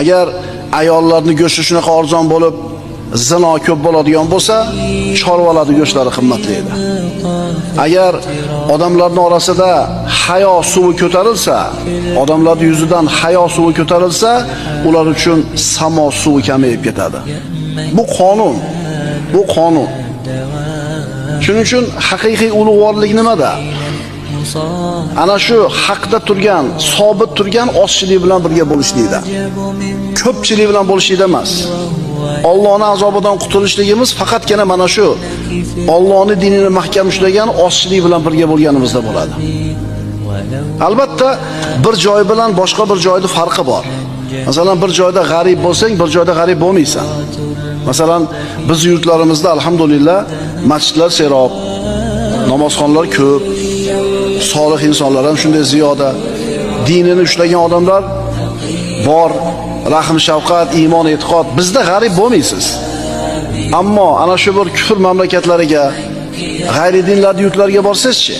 Agar ayollarning go'shti shunaqa arzon bo'lib, zino ko'p bo'ladigan bo'lsa, chorvalarning go'shtlari qimmatli edi. Agar odamlarning orasida hayo suvi ko'tarilsa, odamlarning yuzidan hayo suvi ko'tarilsa, ular uchun samo suvi kamayib ketadi. Bu qonun. Bu qonun. Shuning uchun haqiqiy ulug'vorlik nimada? Ana shu haqda turgan, sobit turgan ozchilik bilan birga bo'lishlikda. Ko'pchilik bilan bo'lishlikda emas. Allohning azobidan qutulishligimiz faqatgina mana shu Allohning dinini mahkam ushlagan ozchilik bilan birga bo'lganimizda bo'ladi. Albatta, bir joy bilan boshqa bir joyning farqi bor. Masalan, bir joyda g'arib bo'lsang, bir joyda g'arib bo'lmaysan. Masalan, biz yurtlarimizda alhamdulillah masjidlar serob, namozxonlar ko'p, solih insonlar ham shunday ziyoda, dinini ushlagan odamlar bor, rahm shafqat, iymon, e'tiqod. Bizda g'arib bo'lmaysiz. Ammo ana shu bir kufr mamlakatlariga, g'ayri dinlar yurtlariga borsangiz-chi,